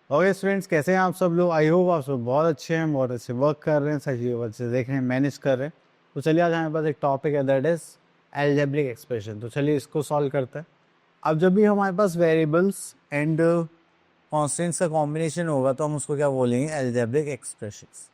Okay students, कैसे हैं आप सब लोग। आई होप आप सब बहुत अच्छे हैं, बहुत अच्छे वर्क कर रहे हैं, सही चीज़ों को अच्छे देख रहे हैं, मैनेज कर रहे हैं। तो चलिए आज हमारे पास एक टॉपिक है, दैट इज एल्जेब्रिक एक्सप्रेशन। तो चलिए इसको सॉल्व करते हैं। अब जब भी हमारे पास वेरिएबल्स एंड कॉन्स्टेंट्स का कॉम्बिनेशन होगा तो हम उसको क्या बोलेंगे, एल्जेब्रिक एक्सप्रेशंस।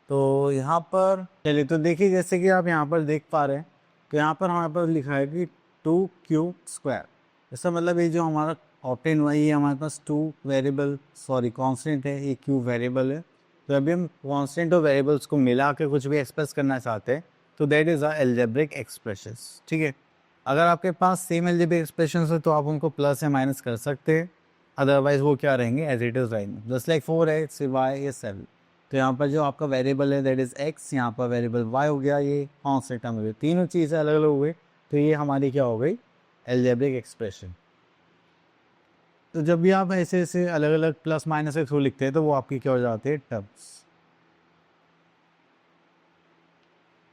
तो यहाँ पर चलिए, तो देखिए जैसे कि आप यहाँ पर देख पा रहे हैं, तो यहाँ पर हमारे पास लिखा है कि 2 क्यूब स्क्वायर। इसका मतलब ये जो हमारा ऑप्टेन हुआ, ये हमारे पास कांस्टेंट है, ये क्यूब वेरिएबल है। तो अभी हम कांस्टेंट और वेरिएबल्स को मिला के कुछ भी एक्सप्रेस करना चाहते हैं, तो that is a algebraic expressions. ठीक है, अगर आपके पास सेम एल्जेब्रिक एक्सप्रेशंस है तो आप उनको प्लस या माइनस कर सकते हैं, अदरवाइज वो क्या रहेंगे, एज इट इज रहेंगे। जस्ट लाइक 4x y ये 7। तो यहाँ पर जो आपका वेरिएबल है दैट इज x, यहाँ पर वेरिएबल y हो गया, ये कॉन्स्टेंट टर्म हो गया, तीनों चीज़ें अलग अलग हो गई। तो ये हमारी क्या हो गई, एल्जेब्रिक एक्सप्रेशन। तो जब भी आप ऐसे ऐसे अलग अलग प्लस माइनस के थ्रू लिखते हैं तो वो आपकी क्या हो जाती है, टर्म्स।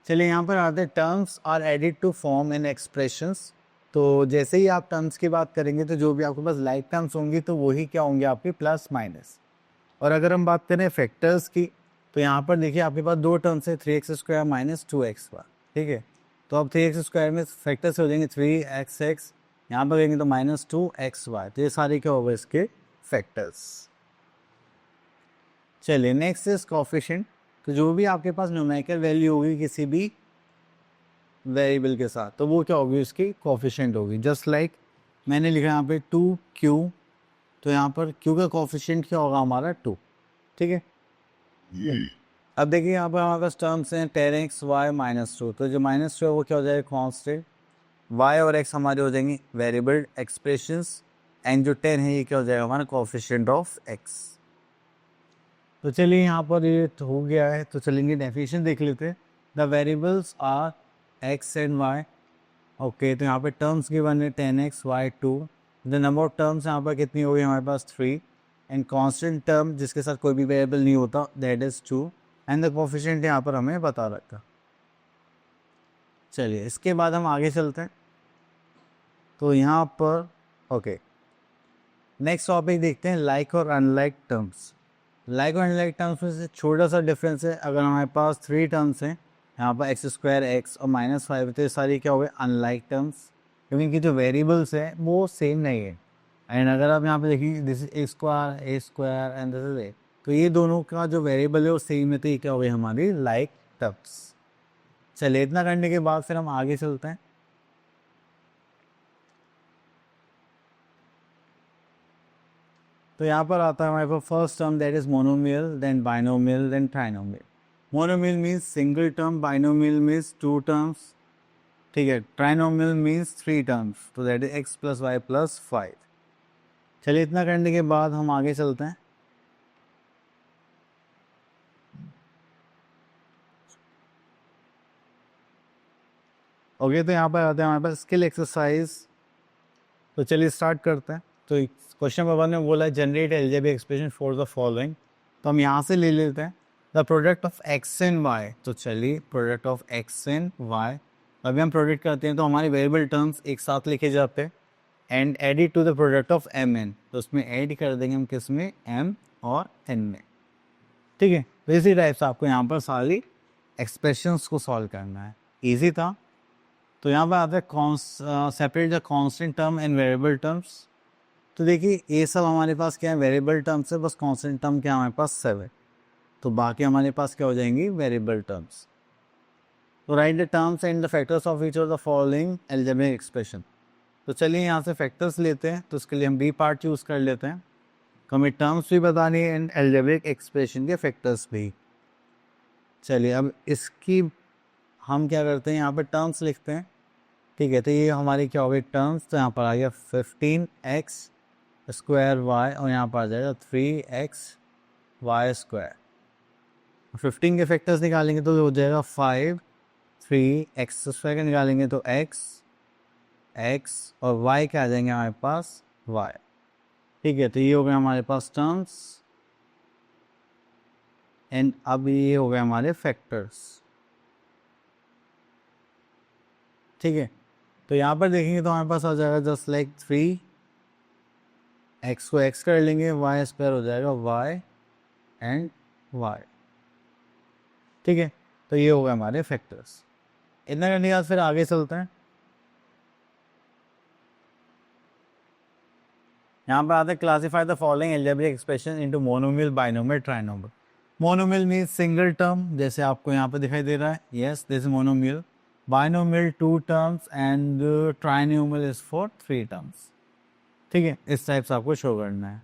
चलिए यहाँ पर आते हैं, terms are added to form in expressions. तो जैसे ही आप टर्म्स की बात करेंगे तो जो भी आपके पास लाइक टर्म्स होंगी तो वही क्या होंगे, आपके प्लस माइनस। और अगर हम बात करें फैक्टर्स की, तो यहाँ पर देखिए आपके पास दो टर्म्स है, 3x² माइनस 2x²। ठीक है, तो अब 3x² में फैक्टर्स हो जाएंगे 3x, यहाँ पर कहेंगे तो -2xy। तो ये सारे क्या होगा, इसके फैक्टर्स। चलिए नेक्स्ट इज कोफिशिएंट। तो जो भी आपके पास न्यूमेरिकल वैल्यू होगी किसी भी वेरिएबल के साथ, तो वो क्या होगी, उसकी कोफिशिएंट होगी। जस्ट लाइक मैंने लिखा यहाँ पे 2q, तो यहाँ पर q का कोफिशिएंट क्या होगा, हमारा 2। ठीक है, अब देखिए यहाँ पर हमारे पास टर्म्स हैं 10xy -2। तो जो -2 है वो क्या हो जाएगा, कांस्टेंट। y और x हमारे हो जाएंगे वेरिएबल एक्सप्रेशंस, एंड जो 10 है ये क्या हो जाएगा, हमारा कोफिशिएंट ऑफ x। तो चलिए यहाँ पर ये तो हो गया है, तो चलेंगे डेफिनेशन देख लेते हैं। The variables are x and y। Okay, तो यहाँ पे टर्म्स गिवन है 10x y 2। The number of terms यहाँ पर कितनी होगी, हमारे पास 3। एंड कांस्टेंट टर्म जिसके साथ कोई भी वेरिएबल नहीं होता, that is 2। And the coefficient यहाँ पर हमें बता रखा। चलिए इसके बाद हम आगे चलते हैं। तो यहाँ पर ओके, नेक्स्ट टॉपिक देखते हैं, लाइक और अनलाइक टर्म्स। लाइक और अनलाइक टर्म्स में से छोटा सा डिफरेंस है। अगर हमारे पास 3 टर्म्स हैं, यहाँ पर x² x और -5, तो ये सारी क्या हो गए, अनलाइक टर्म्स, क्योंकि इनकी जो वेरिएबल्स हैं वो सेम नहीं है। एंड अगर आप यहाँ पे देखिए, this is a² and this is a, तो ये दोनों का जो वेरिएबल है वो सेम है, तो ये क्या हो गई, हमारी लाइक टर्म्स। चलिए इतना करने के बाद फिर हम आगे चलते हैं। तो यहाँ पर आता है हमारे पास first term, that is monomial, then binomial, then trinomial. Monomial means single term, binomial means 2 terms. ठीक है, ट्राइनोमियल मीन्स 3 टर्म्स, तो दैट इज x + y + 5। चलिए इतना करने के बाद हम आगे चलते हैं। ओके, तो यहाँ पर आते हैं हमारे पास स्किल एक्सरसाइज। तो चलिए स्टार्ट करते हैं। तो क्वेश्चन नंबर 1 में बोला है, generate algebraic expression for the following. तो हम यहाँ से ले लेते हैं, the product of x and y। तो चलिए product of x and y, अभी हम प्रोडक्ट करते हैं तो हमारे वेरिएबल टर्म्स एक साथ लिखे जाते हैं, and added to the product of m n। तो उसमें ऐड कर देंगे हम, किस में, m और n में। ठीक है, तो इसी टाइप से आपको यहाँ पर सारी एक्सप्रेशंस को सॉल्व करना है, ईजी था। तो यहाँ पर आता है separate the constant term and variable terms. तो देखिए ये सब हमारे पास क्या है, वेरिएबल टर्म्स है, बस कांस्टेंट टर्म क्या हमारे पास 7। तो बाकी हमारे पास क्या हो जाएंगी, वेरिएबल टर्म्स। तो right the terms and the factors of each of the following algebraic expression. तो चलिए यहाँ से फैक्टर्स लेते हैं, तो उसके लिए हम बी पार्ट चूज कर लेते हैं। तो हमें टर्म्स भी बतानी है एंड एल्जेब्रिक एक्सप्रेशन के फैक्टर्स भी। चलिए अब इसकी हम क्या करते हैं, यहाँ पर टर्म्स लिखते हैं। ठीक है, तो ये हमारी क्या हो गई टर्म्स। तो यहाँ पर आ गया 15x² y, और यहाँ पर आ जाएगा 3xy²। 15 के फैक्टर्स निकालेंगे तो हो जाएगा 5, 3x² का निकालेंगे तो x और y के आ जाएंगे हमारे पास y। ठीक है, तो ये हो गया हमारे पास टर्म्स, एंड अब ये हो गए हमारे फैक्टर्स। ठीक है, तो यहाँ पर देखेंगे तो हमारे पास आ जाएगा जस्ट लाइक 3 x को x कर लेंगे, y स्क्वायर हो जाएगा y एंड y। ठीक है, तो ये हो गए हमारे फैक्टर्स। इतना करने के बाद फिर आगे चलते हैं। यहाँ पर आते हैं classify the following algebraic expression into monomial, binomial, trinomial. Monomial means single term, जैसे आपको यहाँ पर दिखाई दे रहा है, yes this is monomial. Binomial 2 terms and trinomial is for 3 terms. ठीक है, इस टाइप से आपको शो करना है।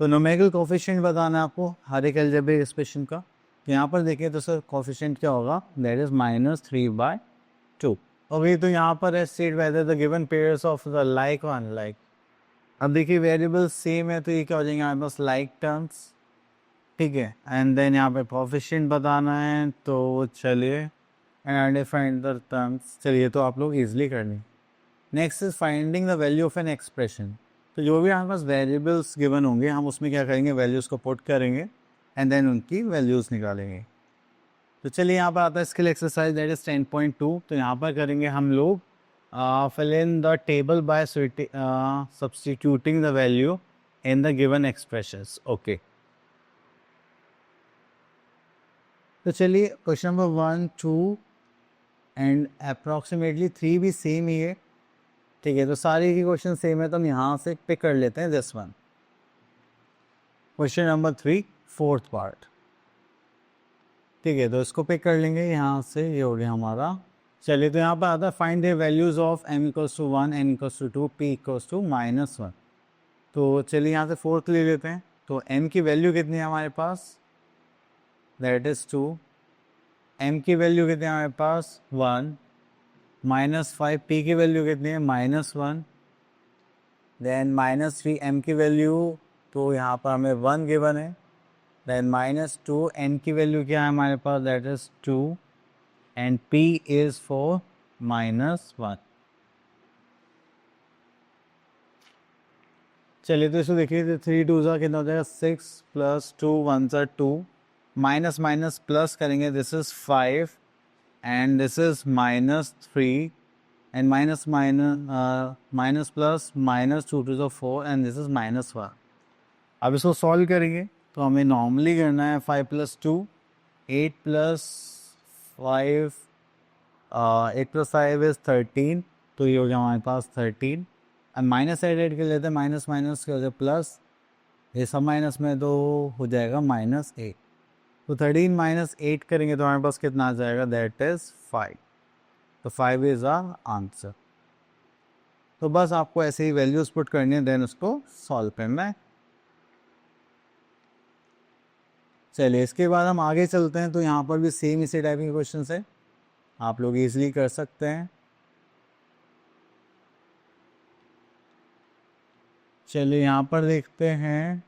तो न्यूमेरिकल कोफिशिएंट बताना है आपको हर एक एल्जेब्रिक एक्सप्रेशन का। तो यहाँ पर देखिए तो सर कोफिशिएंट क्या होगा, दैट इज -3/2। ओके, तो यहाँ पर है state whether the given pairs of the like और अनलाइक। अब देखिए वेरिएबल सेम है तो ये क्या हो जाएंगे हमारे पास लाइक टर्म्स। ठीक है, एंड देन यहाँ पे कोफिशिएंट बताना है, तो चलिए एंड डिफाइन द टर्म्स, चलिए तो आप लोग इजीली कर लें। Next is finding the value of an expression. तो जो भी हमारे पास वेरिएबल्स गिवन होंगे हम उसमें क्या करेंगे, वैल्यूज़ को पुट करेंगे एंड देन उनकी वैल्यूज़ निकालेंगे। तो चलिए यहाँ पर आता है स्किल एक्सरसाइज दैट इज 10.2। तो यहाँ पर करेंगे हम लोग fill in the table by substituting the value in the given expressions. Okay. तो चलिए क्वेश्चन नंबर 1, 2 एंड अप्रॉक्सीमेटली 3 भी सेम ही है। ठीक है, तो सारे के क्वेश्चन सेम है तो हम यहाँ से पिक कर लेते हैं this one. Question number 3 fourth part. ठीक है, तो इसको पिक कर लेंगे यहाँ से, ये हो गया हमारा। चलिए तो यहाँ पर आता है find the values of m equals to 1, n equals to 2, p equals to -1। तो चलिए यहाँ से फोर्थ ले लेते हैं। तो m की वैल्यू कितनी है हमारे पास, दैट इज़ 2। m की वैल्यू कितनी है हमारे पास 1, -5 p की वैल्यू कितनी है -1, देन -3 m की वैल्यू, तो यहाँ पर हमें 1 गिवन है, देन -2 n की वैल्यू क्या है हमारे पास, that is 2 and p is for -1। चलिए तो इसको देखिए, तो 3 2 ज़ा कितना हो जाएगा 6 + 2 1 ज़ा 2, माइनस माइनस प्लस करेंगे, this is 5 and this is -3 and minus plus -2 2 ज़ा 4 एंड दिस इज -1। अब इसको सॉल्व करेंगे तो हमें नॉर्मली करना है 5 + 2 8 + 5 8 + 5 इज 13, तो ये हो गया हमारे पास 13। अब माइनस एड कर लेते हैं, माइनस माइनस के हो जाए प्लस, ये सब माइनस में तो हो जाएगा -8। तो 13 - 8 करेंगे तो हमारे पास कितना आ जाएगा, दैट इज 5। तो 5 इज आवर आंसर। तो बस आपको ऐसे ही वैल्यूज पुट करनी है, देन उसको सॉल्व करना है। चलिए इसके बाद हम आगे चलते हैं। तो यहाँ पर भी सेम इसी टाइप के क्वेश्चन है, आप लोग इजीली कर सकते हैं। चलिए यहाँ पर देखते हैं।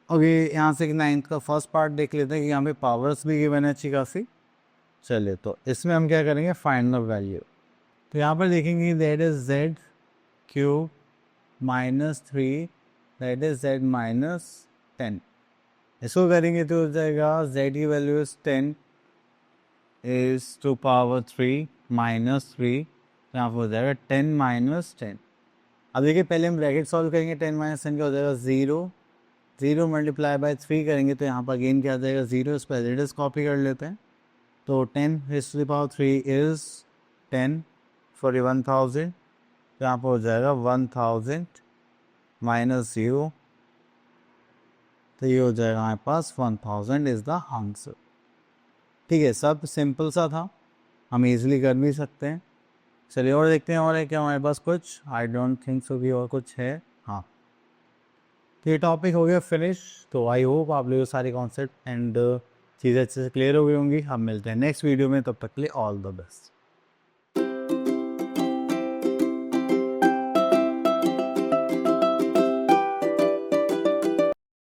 ओके, यहाँ से 9th का फर्स्ट पार्ट देख लेते हैं कि यहाँ पे पावर्स भी गिवन है अच्छी खासी। चलिए तो इसमें हम क्या करेंगे, फाइंड द वैल्यू। तो यहाँ पर देखेंगे that is z cube -3, that is z -10। इसको करेंगे तो हो जाएगा z की value is 10 is to power 3 -3, यहाँ पर हो जाएगा 10 - 10। अब देखिए पहले हम ब्रैकेट सॉल्व करेंगे, 10 - 10 क्या हो जाएगा 0, 0 × 3 करेंगे तो यहाँ पर अगेन क्या आ जाएगा 0, इस पर एज इट इज कॉपी कर लेते हैं। तो 10 raised to the power 3 is 10 sorry 1000, तो यहाँ पर हो जाएगा 1000 -0, तो ये हो जाएगा हमारे पास 1000 इज द आंसर। ठीक है, सब सिंपल सा था, हम इजीली कर भी सकते हैं। चलिए और देखते हैं और है क्या हमारे पास कुछ, आई डोंट थिंक सो भी और कुछ है। हाँ, तो ये टॉपिक हो गया फिनिश। तो आई होप आप लोगों को सारे कॉन्सेप्ट एंड चीज़ें अच्छे से क्लियर हो गई होंगी। हम मिलते हैं नेक्स्ट वीडियो में, तब तक के लिए ऑल द बेस्ट।